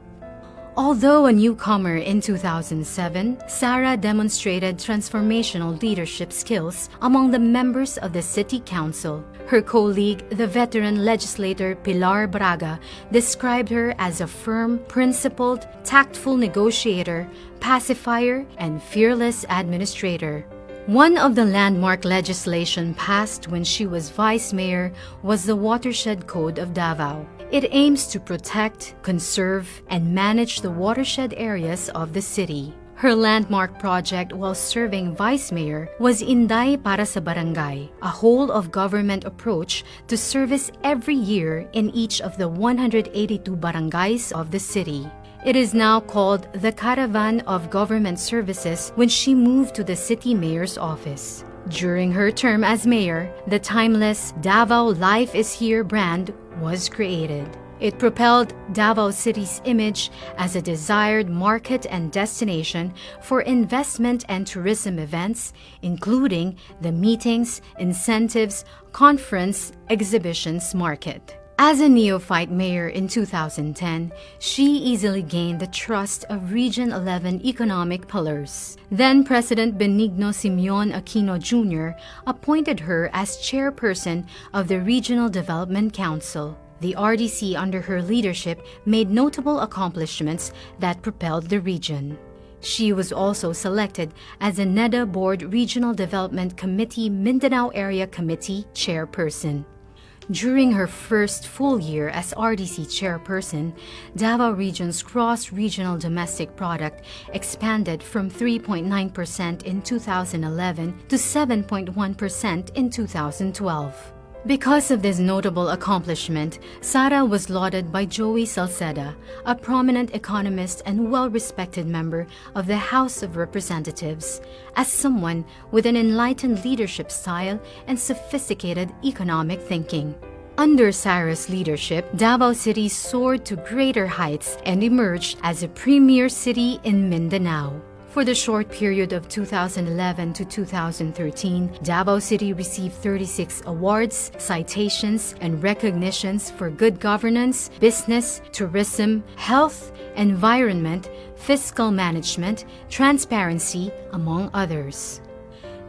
Although a newcomer in 2007, Sara demonstrated transformational leadership skills among the members of the City Council. Her colleague, the veteran legislator Pilar Braga, described her as a firm, principled, tactful negotiator, pacifier, and fearless administrator. One of the landmark legislation passed when she was vice mayor was the Watershed Code of Davao. It aims to protect, conserve, and manage the watershed areas of the city. Her landmark project while serving vice mayor was Inday para sa Barangay, a whole-of-government approach to service every year in each of the 182 barangays of the city. It is now called the Caravan of Government Services when she moved to the city mayor's office. During her term as mayor, the timeless Davao Life is Here brand was created. It propelled Davao City's image as a desired market and destination for investment and tourism events, including the meetings, incentives, conference, exhibitions market. As a neophyte mayor in 2010, she easily gained the trust of Region 11 economic pillars. Then President Benigno Simeon Aquino Jr. appointed her as chairperson of the Regional Development Council. The RDC under her leadership made notable accomplishments that propelled the region. She was also selected as a NEDA Board Regional Development Committee Mindanao Area Committee chairperson. During her first full year as RDC chairperson, Davao Region's gross regional domestic product expanded from 3.9% in 2011 to 7.1% in 2012. Because of this notable accomplishment, Sara was lauded by Joey Salceda, a prominent economist and well-respected member of the House of Representatives, as someone with an enlightened leadership style and sophisticated economic thinking. Under Sara's leadership, Davao City soared to greater heights and emerged as a premier city in Mindanao. For the short period of 2011 to 2013, Davao City received 36 awards, citations, and recognitions for good governance, business, tourism, health, environment, fiscal management, transparency, among others.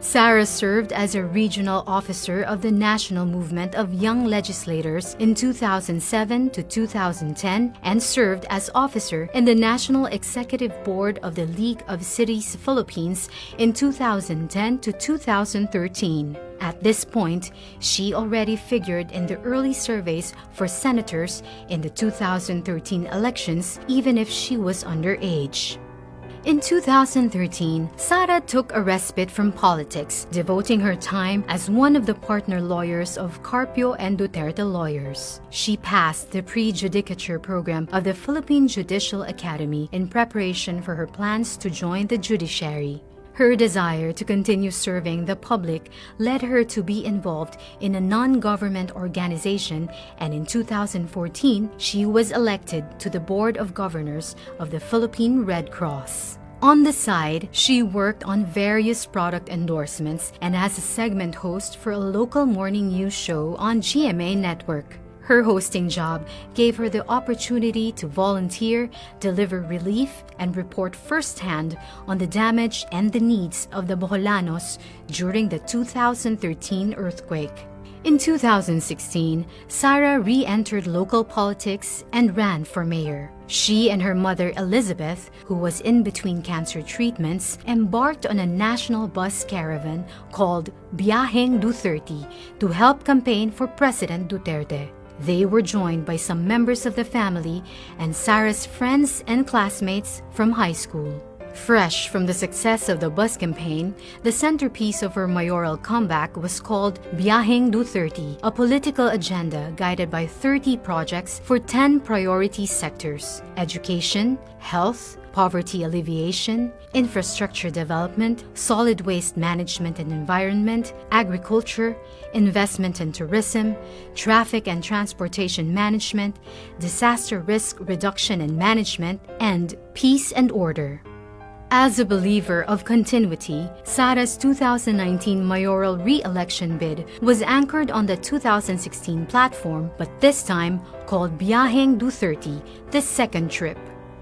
Sara served as a regional officer of the National Movement of Young Legislators in 2007 to 2010 and served as officer in the National Executive Board of the League of Cities Philippines in 2010 to 2013. At this point, she already figured in the early surveys for senators in the 2013 elections, even if she was underage. In 2013, Sara took a respite from politics, devoting her time as one of the partner lawyers of Carpio and Duterte lawyers. She passed the pre-judicature program of the Philippine Judicial Academy in preparation for her plans to join the judiciary. Her desire to continue serving the public led her to be involved in a non-government organization, and in 2014, she was elected to the Board of Governors of the Philippine Red Cross. On the side, she worked on various product endorsements and as a segment host for a local morning news show on GMA Network. Her hosting job gave her the opportunity to volunteer, deliver relief, and report firsthand on the damage and the needs of the Boholanos during the 2013 earthquake. In 2016, Sara re-entered local politics and ran for mayor. She and her mother Elizabeth, who was in between cancer treatments, embarked on a national bus caravan called Biyaheng Duterte to help campaign for President Duterte. They were joined by some members of the family and Sara's friends and classmates from high school. Fresh from the success of the bus campaign, the centerpiece of her mayoral comeback was called Biyaheng Duterte, a political agenda guided by 30 projects for 10 priority sectors: education, health, poverty alleviation, infrastructure development, solid waste management and environment, agriculture, investment and tourism, traffic and transportation management, disaster risk reduction and management, and peace and order. As a believer of continuity, Sara's 2019 mayoral re-election bid was anchored on the 2016 platform, but this time called Biyaheng Duterte, the second trip.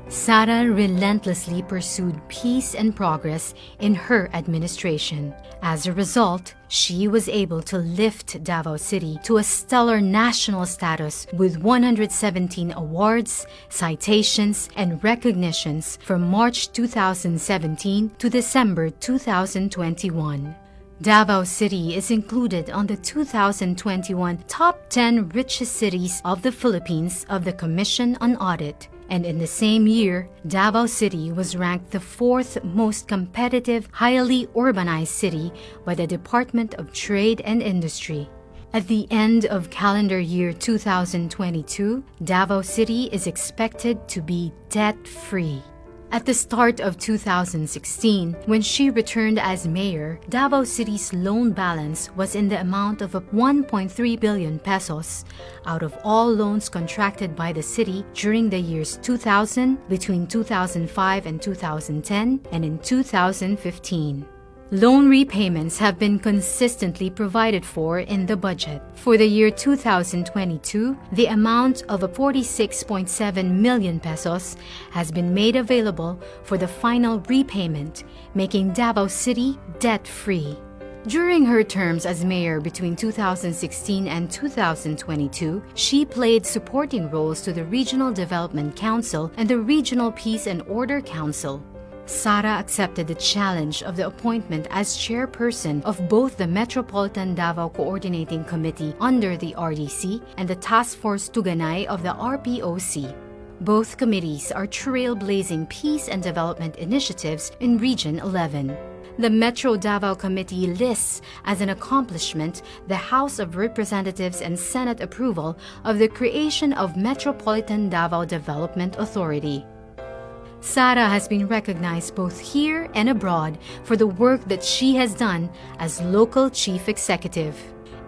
Sara relentlessly pursued peace and progress in her administration. As a result, she was able to lift Davao City to a stellar national status with 117 awards, citations, and recognitions from March 2017 to December 2021. Davao City is included on the 2021 Top 10 Richest Cities of the Philippines of the Commission on Audit. And in the same year, Davao City was ranked the 4th most competitive, highly urbanized city by the Department of Trade and Industry. At the end of calendar year 2022, Davao City is expected to be debt-free. At the start of 2016, when she returned as mayor, Davao City's loan balance was in the amount of 1.3 billion pesos out of all loans contracted by the city during the years 2000, between 2005 and 2010, and in 2015. Loan repayments have been consistently provided for in the budget. For the year 2022, the amount of 46.7 million pesos has been made available for the final repayment, making Davao City debt-free. During her terms as mayor between 2016 and 2022, she played supporting roles to the Regional Development Council and the Regional Peace and Order Council. Sara accepted the challenge of the appointment as chairperson of both the Metropolitan Davao Coordinating Committee under the RDC and the Task Force Tuganay of the RPOC. Both committees are trailblazing peace and development initiatives in Region 11. The Metro Davao Committee lists as an accomplishment the House of Representatives and Senate approval of the creation of Metropolitan Davao Development Authority. Sara has been recognized both here and abroad for the work that she has done as local chief executive.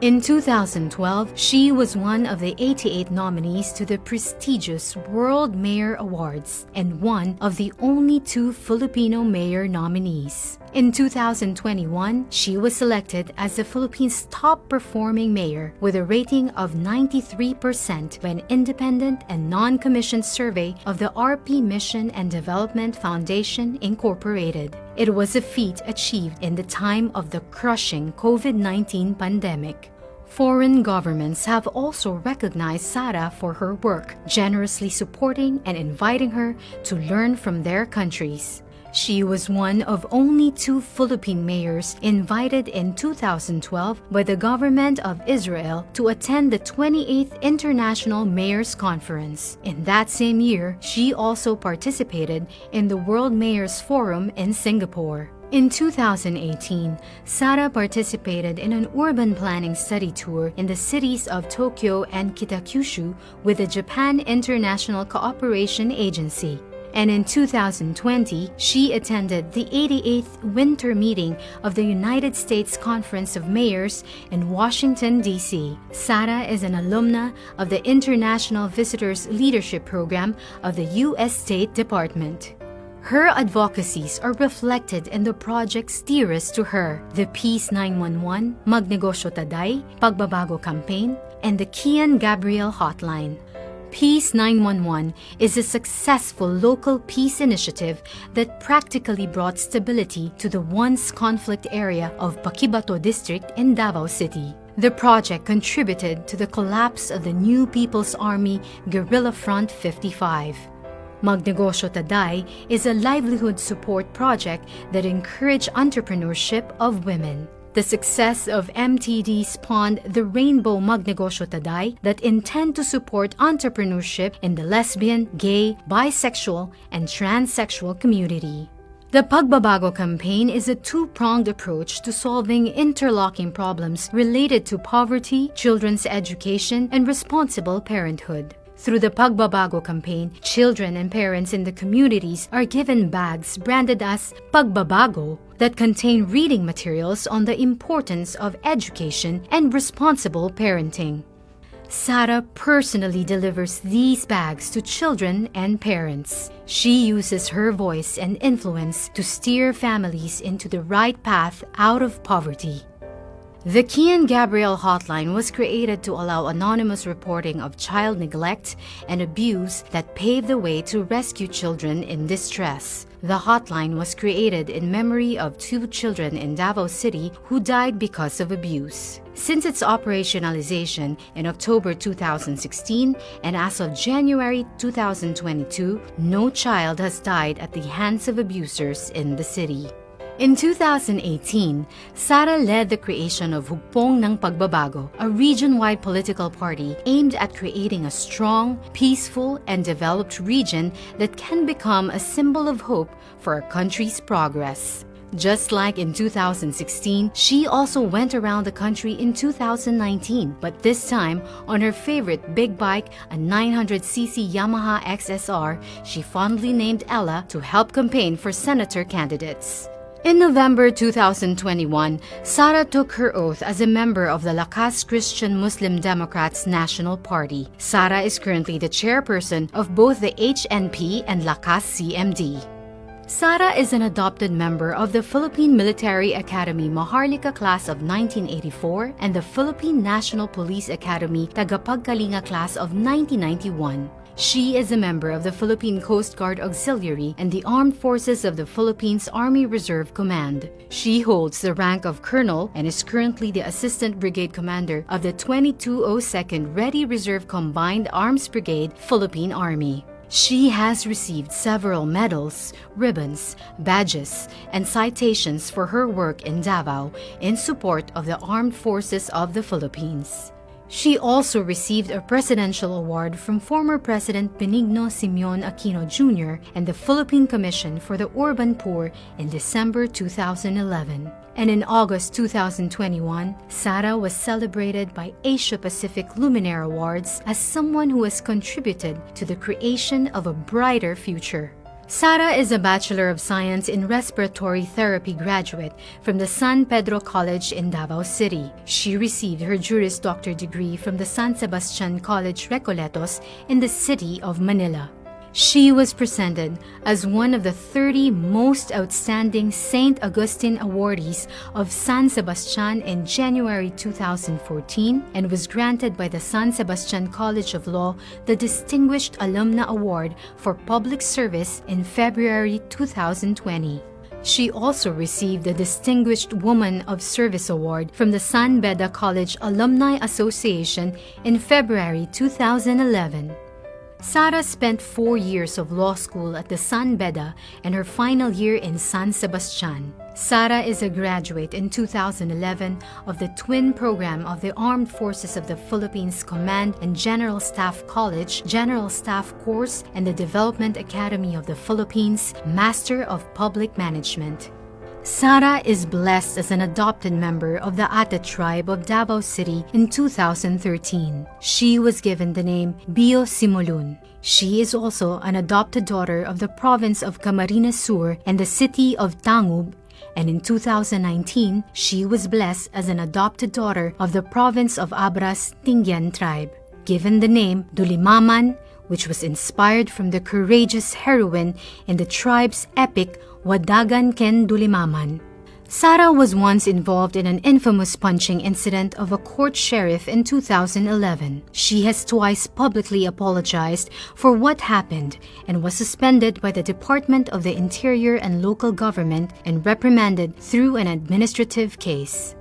In 2012, she was one of the 88 nominees to the prestigious World Mayor Awards and one of the only 2 Filipino mayor nominees. In 2021, she was selected as the Philippines' top-performing mayor with a rating of 93% by an independent and non-commissioned survey of the RP Mission and Development Foundation, Incorporated. It was a feat achieved in the time of the crushing COVID-19 pandemic. Foreign governments have also recognized Sara for her work, generously supporting and inviting her to learn from their countries. She was one of only 2 Philippine mayors invited in 2012 by the government of Israel to attend the 28th International Mayors Conference. In that same year, she also participated in the World Mayors Forum in Singapore. In 2018, Sara participated in an urban planning study tour in the cities of Tokyo and Kitakyushu with the Japan International Cooperation Agency. And in 2020, she attended the 88th Winter Meeting of the United States Conference of Mayors in Washington, D.C. Sara is an alumna of the International Visitors Leadership Program of the U.S. State Department. Her advocacies are reflected in the projects dearest to her, the Peace 911, Magnegosyo Taday, Pagbabago Campaign, and the Kian Gabriel Hotline. Peace 911 is a successful local peace initiative that practically brought stability to the once conflict area of Paquibato District in Davao City. The project contributed to the collapse of the New People's Army Guerrilla Front 55. Magnegosyo Taday is a livelihood support project that encouraged entrepreneurship of women. The success of MTD spawned the Rainbow Magnegosyo Taday that intend to support entrepreneurship in the lesbian, gay, bisexual, and transsexual community. The Pagbabago campaign is a two-pronged approach to solving interlocking problems related to poverty, children's education, and responsible parenthood. Through the Pagbabago campaign, children and parents in the communities are given bags branded as Pagbabago that contain reading materials on the importance of education and responsible parenting. Sara personally delivers these bags to children and parents. She uses her voice and influence to steer families into the right path out of poverty. The Kian Gabriel hotline was created to allow anonymous reporting of child neglect and abuse that paved the way to rescue children in distress. The hotline was created in memory of 2 children in Davao City who died because of abuse. Since its operationalization in October 2016 and as of January 2022, no child has died at the hands of abusers in the city. In 2018, Sara led the creation of Hugpong ng Pagbabago, a region-wide political party aimed at creating a strong, peaceful, and developed region that can become a symbol of hope for our country's progress. Just like in 2016, she also went around the country in 2019, but this time on her favorite big bike, a 900cc Yamaha XSR, she fondly named Ella to help campaign for senator candidates. In November 2021, Sara took her oath as a member of the Lakas Christian Muslim Democrats National Party. Sara is currently the chairperson of both the HNP and Lakas CMD. Sara is an adopted member of the Philippine Military Academy Maharlika class of 1984 and the Philippine National Police Academy Tagapagkalinga class of 1991. She is a member of the Philippine Coast Guard Auxiliary and the Armed Forces of the Philippines Army Reserve Command. She holds the rank of Colonel and is currently the Assistant Brigade Commander of the 2202nd Ready Reserve Combined Arms Brigade, Philippine Army. She has received several medals, ribbons, badges, and citations for her work in Davao in support of the Armed Forces of the Philippines. She also received a presidential award from former President Benigno Simeon Aquino Jr. and the Philippine Commission for the Urban Poor in December 2011. And in August 2021, Sara was celebrated by Asia Pacific Luminaire Awards as someone who has contributed to the creation of a brighter future. Sara is a Bachelor of Science in Respiratory Therapy graduate from the San Pedro College in Davao City. She received her Juris Doctor degree from the San Sebastian College Recoletos in the city of Manila. She was presented as one of the 30 most outstanding St. Augustine awardees of San Sebastian in January 2014 and was granted by the San Sebastian College of Law the Distinguished Alumna Award for Public Service in February 2020. She also received the Distinguished Woman of Service Award from the San Beda College Alumni Association in February 2011. Sara spent 4 years of law school at the San Beda and her final year in San Sebastian. Sara is a graduate in 2011 of the twin program of the Armed Forces of the Philippines Command and General Staff College, General Staff Course, and the Development Academy of the Philippines, Master of Public Management. Sara is blessed as an adopted member of the Ate tribe of Davao City in 2013. She was given the name Bio Simulun. She is also an adopted daughter of the province of Camarines Sur and the city of Tangub, and in 2019, she was blessed as an adopted daughter of the province of Abras Tingyan tribe, given the name Dulimaman, which was inspired from the courageous heroine in the tribe's epic Wadagan Ken Dulimaman. Sara was once involved in an infamous punching incident of a court sheriff in 2011. She has twice publicly apologized for what happened and was suspended by the Department of the Interior and Local Government and reprimanded through an administrative case.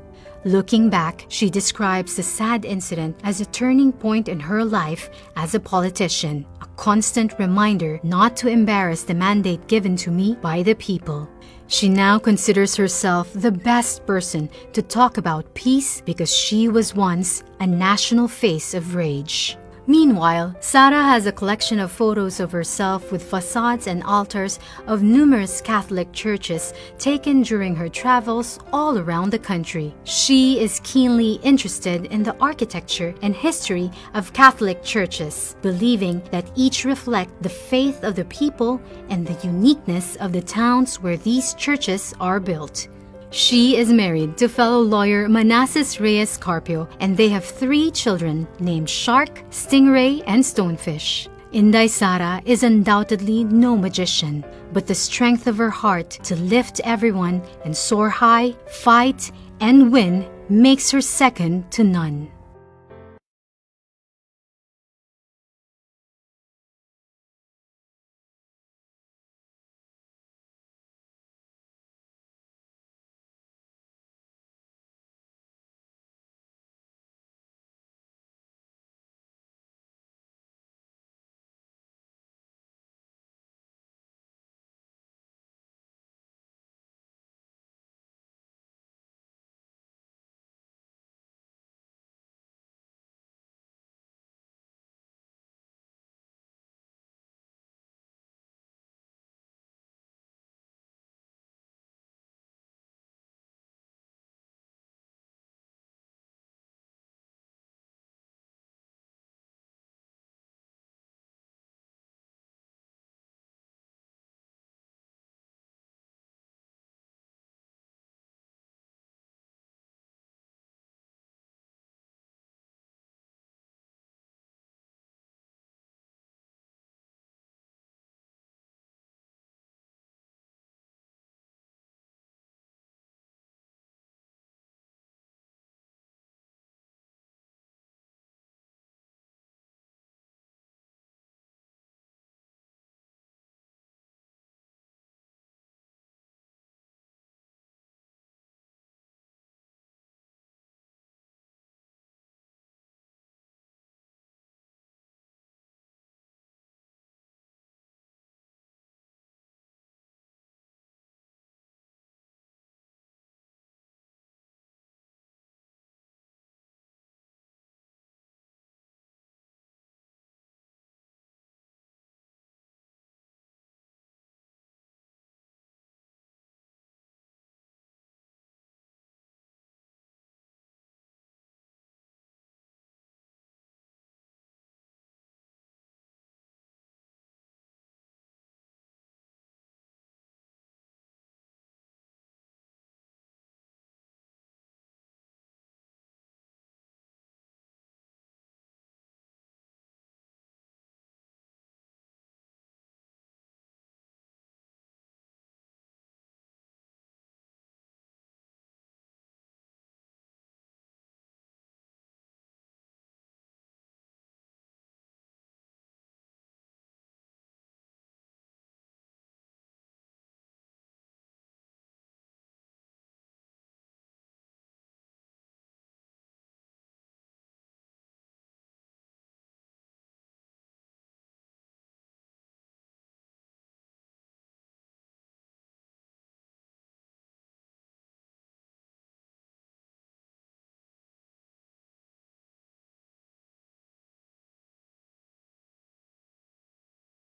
Looking back, she describes the sad incident as a turning point in her life as a politician, a constant reminder not to embarrass the mandate given to me by the people. She now considers herself the best person to talk about peace because she was once a national face of rage. Meanwhile, Sara has a collection of photos of herself with facades and altars of numerous Catholic churches taken during her travels all around the country. She is keenly interested in the architecture and history of Catholic churches, believing that each reflect the faith of the people and the uniqueness of the towns where these churches are built. She is married to fellow lawyer Manassas Reyes Carpio, and they have 3 children named Shark, Stingray, and Stonefish. Inday Sara is undoubtedly no magician, but the strength of her heart to lift everyone and soar high, fight, and win makes her second to none.